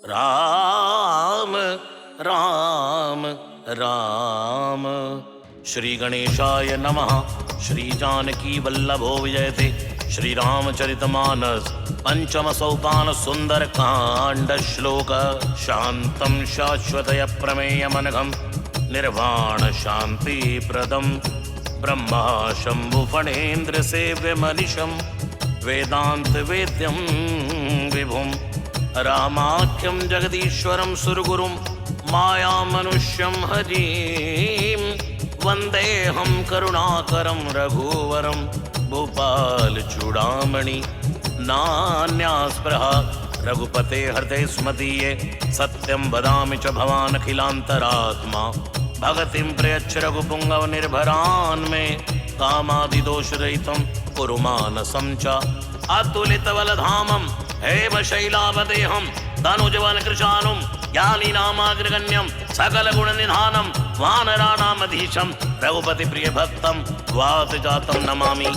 राम राम राम। श्री गणेशाय नमः। श्री जानकी वल्लभो विजयते। श्री रामचरितमानस पंचम सोपान सुंदर कांड श्लोक। शांतं शाश्वतय प्रमेयमनघं निर्वाण शांति प्रदम ब्रह्मा शंभु फणेन्द्र सेव्य मनिशं वेदांत वेद्यं विभुं रामाख्यं जगदीश्वरं सुरगुरुं माया मनुष्यं हरिं वन्देऽहं करुणाकरं रघुवरं भूपाल चूड़ामणि नान्यास्पृहा रघुपते हृदय स्मदीये सत्यं वदामि च भवान् अखिलान्तरात्मा भगतिं प्रयच्छ रघुपुंगव निर्भरान् मे कामादिदोषरहितं कुरु मानसं च अतुलितबलधामं हेमशैलावदेहं धनुजवनकृशानुं ज्ञानिनामाग्रगण्यं सकलगुणनिधानं वानराणामधीशं रघुपतिप्रियभक्तं वातजातं नमामि।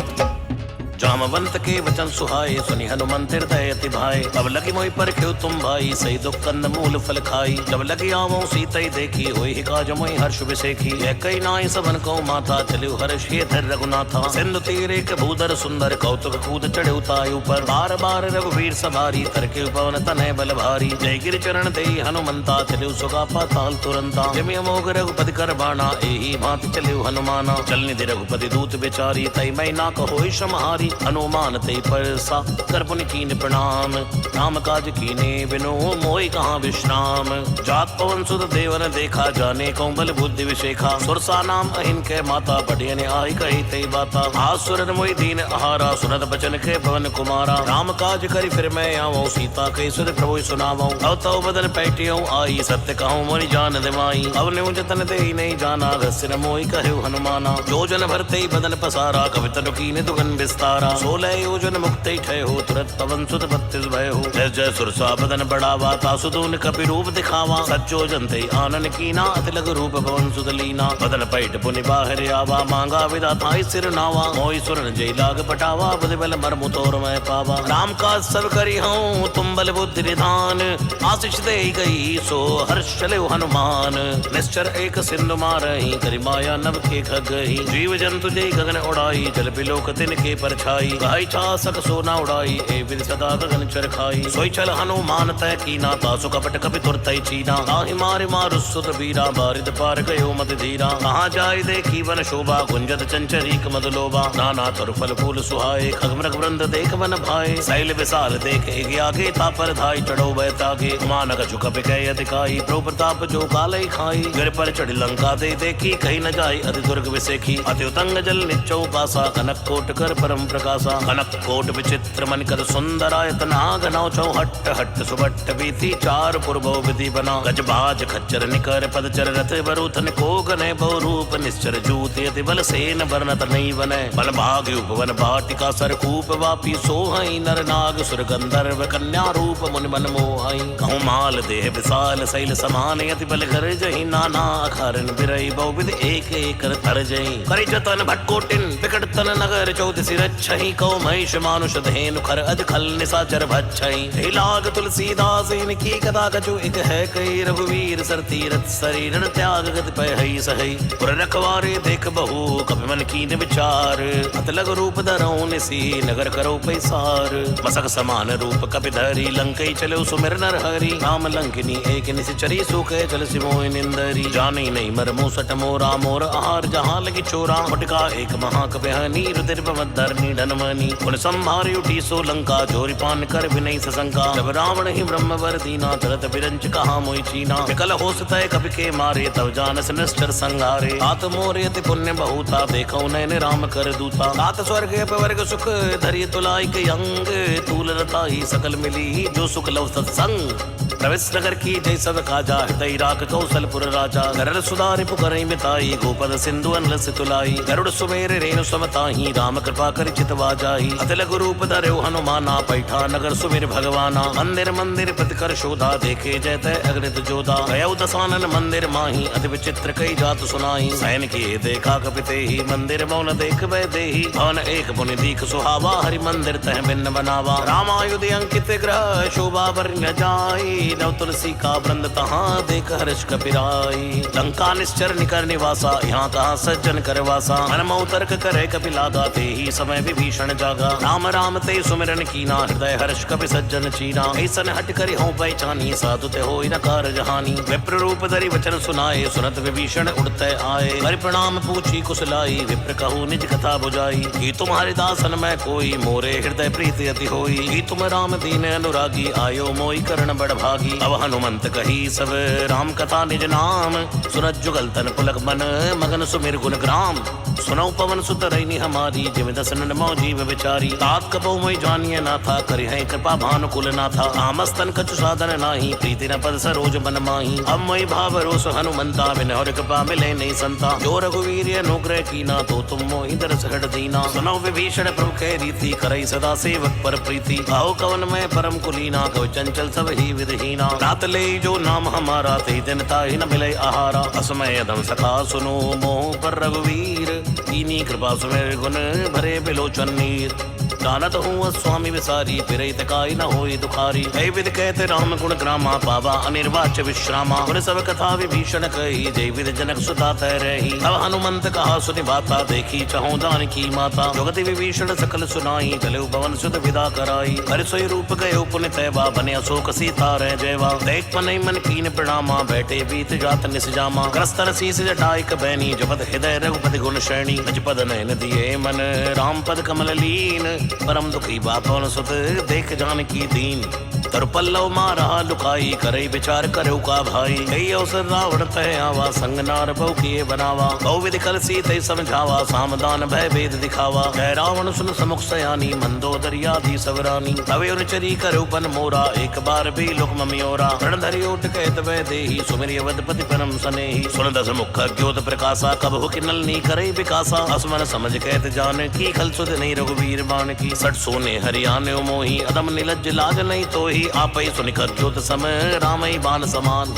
जामवंत के वचन सुहाए सुनि हनुमंत हृदय अति भाए। अब लगी मोहि परख्यो तुम भाई सही दुख कंद मूल फल खाई। जब लगी आवो सीतई देखी होई ही काज मोहि हर्ष विसेखी। यह कई नाई सबन को माता चलियो हर्ष ये धर रघुनाथा। सिंधु तीर एक भूधर सुंदर कौतुक कूद चढ़े उतायु पर। बार बार रघुवीर सवारी तरके पवन तनय बल भारी। जय गिर चरण दे हनुमंता चलियो सुगा पाताल तुरंता। जमि अमोघ रघुपति कर बाणा एही भांति चलियो हनुमाना। चल निधि रघुपति दूत बेचारी तई मई ना कहोई समाहारी। हनुमान ते परसा कर पुनि कीन प्रणाम। राम काज कीने बिनो मोहि कहाँ विश्राम। जात पवन सुत देवन देखा जाने कौन बल बुद्धि विशेखा। सुरसा नाम अहिन के माता बढ़ियन आई कही ते बाता। आसुरन मोहि दीन आहारा सुनत बचन के पवन कुमारा। राम काज करि फिर मैं आवो सीता के सुर प्रभु सुनावो। अब तो बदन पैटियो आई सत्य कहूँ मोहि जान दिमाई। अब न्यू जतन दे नहीं जाना घसिन मोहि कहु हनुमाना। जो जन भरते बदन पसारा कवितन कीन दुगन विस्तार। 16 योजन मुक्त ठय हो तुरंत पवन सुत 32 भय हो। जय जय सुरसा बदन बढ़ावा तासुदून कपि रूप दिखावा। सज्जो जनते आनन कीना अतिलग रूप पवन सुत लीना। बदन पैठ पुनि बाहर आवा मांगा विदा थाई सिर नावा। मोहि सुरन जय लाग पटावा बुद्धि बल मर्मु तोर मैं पावा। राम काज सब करी हूँ तुम बल बुद्धि निधान। आशीष दे गई सो हर्ष चले हनुमान। निश्चर एक सिंधु मारही करि माया नभ के खगही। जीव जंतु जय गगन उड़ाई जल बिलोक तिनके परछाई। गाय छासक सोना उड़ाई ए विद सदा गगन चरखाई। सोई चल हनुमान तय कीना तासु कपट कपि तुरतई चीना। ताहि मारे मारु सुत बीरा बारिद पार गयो मत धीरा। कहाँ जाय देखी वन शोभा गुंजत चंचरीक मदलोभा। नाना तर फल फूल सुहाए खगमृग वृंद देख मन भाए। शैल विशाल देख एक आगे तापर धाई चढ़ो बैतागे। मानक झुक कय अधिकाई प्रो प्रताप जो कालय खाई। गिर पर चढ़ी लंका दे देखी कहीं न जाय अति दुर्ग विसेखी। अति उतंग जल निचौ पासा कनक कोट कर परम प्रकाशा। कनक कोट विचित्र मन कर सुंदरायतना। घनौ चौहट्ट हट्ट सुबट्ट बीती चार पूर्वो विधि बना। गजबाज खच्चर निकर पदचर रथ बरूथन को गने बहु रूप निश्चर जूति अति बल सेन वर्णत नहीं बने। बल भाग उपवन बाटिका सरकूप वापी सोहई नर नाग सुर गंधर्व कन्या रूप मुनि मन मोहई। कहूँ माल देह विशाल शैल समान अति बल घर जही। नाना अखारन बिरई बहुविध एक एक थर जही। करि जतन भटकोटिन विकट तन नगर चौदसी रच्छहि। कौ महिष मानुष धेनु खर अज खल निशाचर भच्छहि। लाग तुलसीदास इनकी कथा कछु एक है कई। रघुवीर सर तीरथ शरीर त्याग गति पय हई सहई। पुर रखवारे देख बहु कपि मन कीन विचार। अतलग रूप धरऊ निसी नगर करो पैसार। मसक समान रूप कपि धरी लंकई चलो सुमिर नर हरि। राम लंकिनी एक निश्चरी सुखे चल सिमोहि निंदरी। जानी नहीं मर मूसट मोरा मोर आहार जहाँ लगी चोरा। फटका एक महाकपहनी रुदिर धरनी धनमनी। उन संभारी उठी सो लंका जोरी पान कर विनय सशंका। जब रावण ही ब्रह्म वर दीना तरत बिरंच कहा मोहि चीना। विकल होस तय कपि के मारे तब जानस निश्चर संहारे। तात मोरे अति पुण्य बहुता देखो नैन राम कर दूता। तात स्वर्ग अपवर्ग सुख धरि तुलाई के अंग। तूल रताई सकल मिली जो सुख लव सत्संग। प्रवेश नगर की जय सब काजा हृदय राख कौशलपुर राजा। गरल सुधारि पुकरई मिताई गोपद सिंधु अनल से तुलाई। गरुड़ सुमेर रेणु समताही राम कृपा कर चितवा जाई। अतिलघु रूप धर्यो हनुमाना पैठा नगर सुमिर भगवाना। मंदिर मंदिर प्रतिकर शोधा देखे जयते अग्नित जोधा। गयौ दसानन मंदिर माही अति विचित्र कई जात सुनाई। सैन किए देखा कपिते ही मंदिर मौन देख वै देही। भवन एक पुनि दीख सुहावा हरि मंदिर तह भिन्न बनावा। रामायुध अंकित ग्रह शोभा वर्ण्य जाई। नव तुलसी का वृंद तहाँ देख हर्ष कपिराई। लंका निश्चर निकर निवासा यहाँ कहाँ सज्जन कर वासा। मन मऊ तर्क करे कपिलागा ते ही समय विभीषण जागा। राम राम ते सुमिरन कीना हृदय हर्ष कपि सज्जन चीना। ऐसन हट करि हों पहचानी साधु ते होई न कारज हानि। विप्र रूप धरि वचन सुनाए सुनत विभीषण उड़ते आए। कर प्रणाम पूछी कुशलाई विप्र कहूँ निज कथा बुझाई। कि तुम्हारे दासन में कोई मोरे हृदय प्रीति अति होई। कि तुम राम दीन अनुरागी आयो मोई करण बड़ भागी। अब हनुमंत कही सब राम कथा निज नाम। सुनत जुगल तन पुलक मन मगन सुमिर गुण ग्राम। सुनौ पवन सुत रैनी हमारी जिम दसन मौ जीव विचारी। तात कपौ मोई जानिए ना था करि है कृपा भानुकुल ना था। आमस्तन कछु साधन नाही प्रीति न पद सरोज मन माही। अब मोई भाव रोष हनुमंता बिन और कृपा मिले नहीं संता। जो रघुवीर अनुग्रह कीना तो तुम मोहि दरस हट दीना। सुनौ विभीषण प्रभु के रीति करई सदा सेवक पर प्रीति। कहो कवन में परम कुलीना कहो चंचल सब ही विधहीना। रात ले जो नाम हमारा ते दिन ताहि न मिले आहारा। असमय अधम सखा सुनो मोह पर रघुवीर। कीनी कृपा सुमेर गुण भरे बिलोचन नीर। जानत हूँ स्वामी विसारी फिरई तकाई न होई दुखारी। है विद कहते राम गुण ग्रामा पावा अनिर्वाच्य विश्रामा। गुण सब कथा विभीषण कही जय विद जनक सुता तय रही। अब हनुमंत कहा सुनि बाता देखी चहु जानकी माता। जुगति विभीषण सकल सुनाई चले पवन सुत विदा कराई। हरि सोई रूप गयो पुनि तैवा बने अशोक सीता रह जयवा। देख पनई मन कीन प्रणामा बैठे बीत जात निस जामा। करस्तर शीस जटाई बैनी जपत हृदय रघुपति गुण श्रेणी। निज पद नयन दिए मन राम पद कमल लीन। परम दुखी बापन सुत देख जानकी दीन। तर पल्लव मारा लुकाई करई विचार करो का भाई। कई अवसर रावण तय आवा संग नार बहु किए बनावा। बहु विधि कल सीते समझावा सामदान भय भेद दिखावा। जय रावण सुन समुख सयानी मंदोदरी आदि सबरानी। तवे उनचरी करो पन मोरा एक बार भी लोक ममियोरा। प्रण धरि ओट कहत वै देहि सुमिरि अवधपति परम सनेहि। सुन दस मुख ज्योत प्रकाशा कबहु किन्नल नी करई विकासा। असमन समझ कहत जान की खल सुध नहीं रघुवीर बाण की। सट सोने हरियाने मोही अदम निलज्ज लाज नहीं तोही। आपै सुनिकर ज्योत समय रामई बाण समान।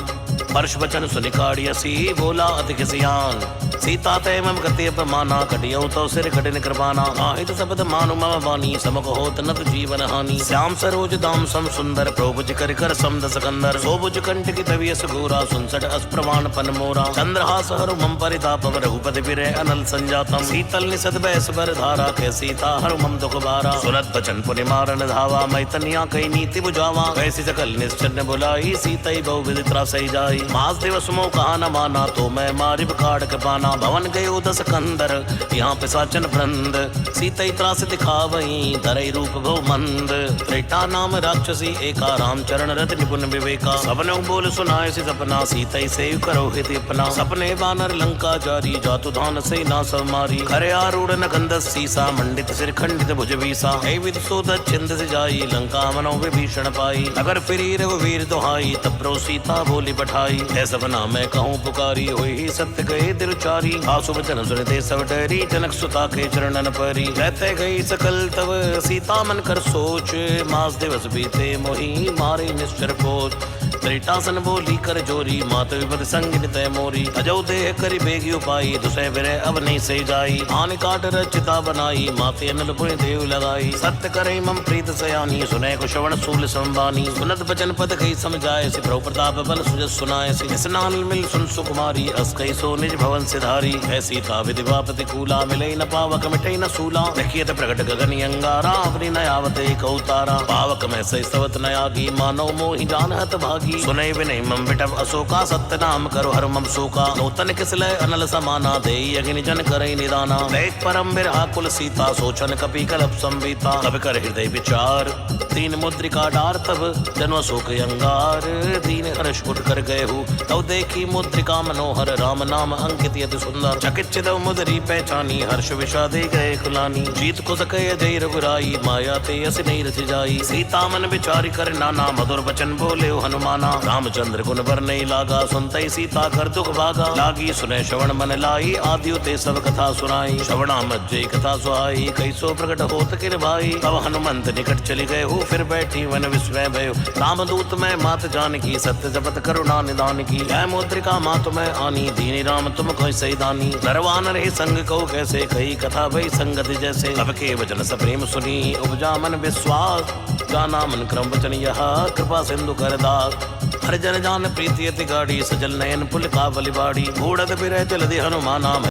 परश वचन सुनिकाड़ियसी बोला अति किसियान। सीता तय मम गति अपमाना कटियौ तो सिर कठिन कृपाना। आहित शब्द मानु मम वाणी समक होत नत जीवन हानि। श्याम सरोज दाम सम सुंदर प्रभुज कर कर समद सकंदर। सोबुज कंठ की तवियस घोरा सुनसठ अस्प्रमाण पन मोरा। चंद्रहास हरु मम परितापम रघुपति बिरे अनल संजातम। शीतल निसद बैस बर धारा कै सीता हरु मम दुख बारा। सुनत बचन पुनि मारन धावा मैं तनिया कई नीति बुझावा। कैसी सकल निश्चन बुलाई सीतई बहु विधि त्रासई जाई। मास दिवस मो कहा न माना तो मैं मारिब काढ़ पाना। भवन गयो दस कंदर यहाँ पिशाचन वृंद। सीतई त्रास दिखावई धरई रूप भव मंद। त्रेटा नाम राक्षसी एका राम चरण रत निपुण विवेका। सबने बोल सुनाए से सपना सीतई से करो हित अपना। सपने बानर लंका जारी जातु धान से ना सब मारी। खरे आरूढ़ न गंधस सीसा मंडित सिर खंडित भुज बीसा। है विद सोद छिंद से जाई लंका मनो विभीषण पाई। अगर फिरी रघुवीर दुहाई तब प्रो सीता बोली पठाई। है सपना मैं कहूँ पुकारी हुई सत्य गए दिल चारी। आसु वचन सुनते सब डरी जनक सुता के चरणन परी। रहते गई सकल तब सीता मन कर सोच। मास दिवस बीते मोही मारे निश्चर कोच। त्रिटासन बोली कर जोरी मात विपद संग नितय मोरी। अजौ देह करि बेगी उपाई दुसह विरह अब नहीं से जाई। आन काट रचिता बनाई माते अनल पुण्य देव लगाई। सत्य करे मम प्रीत सयानी सुने को श्रवण सूल संबानी। सुनत बचन पद कही समझाए से प्रभु प्रताप बल सुजस सुनाए से। इस नाल मिल सुन सुकुमारी अस कही सो निज भवन सिधारी। है सीता विधि वापति कूला मिले न पावक मिटे न सूला। देखिए प्रकट गगन अंगारा अपनी नयावते कौतारा। पावक में सही सवत नयागी मानो मोहि जान हत भागी। सुनय विनय मम विटव अशोका सत्य नाम करो हर मम शोका। नूतन किसलय अनल समाना देई अग्नि जन करई निदाना। देख परम बिरहा कुल सीता सोचन कपि कलप संवीता। कब कर हृदय विचार तीन मुद्रिका डार तब जन्म शोक अंगार। दीन हर्ष उठ कर गए हूँ तब देखी मुद्रिका मनोहर राम नाम अंकित यति सुंदर। चकित मुदरी पहचानी हर्ष विषादे गए खुलानी। जीत को सके जय रघुराई माया ते अस नहीं रच जाई। सीता मन विचारी कर नाना मधुर वचन बोले हनुमाना। रामचंद्र गुण बर नहीं लागा सुनते सीता कर दुख भागा। लागी सुने श्रवण मन लाई आदियो ते सब कथा सुनाई। श्रवणा मज्जय कथा सुहाई कैसो प्रकट होत किर भाई। तब हनुमंत निकट चली गए हो फिर बैठी वन विस्मय भयो। रामदूत में मात जानकी सत्य जपत करुणा निदान की। जय मुद्रिका मात में आनी दीनी राम तुम कोई सही दानी। नरवान रहे संग को कैसे कही कथा भई संगति जैसे। अब के वचन सप्रेम सुनी उपजा मन विश्वास। जाना मन क्रम वचन यह कृपा सिंधु कर दास। हर जन जान प्रीति अति गाड़ी सजल नयन पुल कावली बाड़ी बूढ़त बिरह जलधि हनुमाना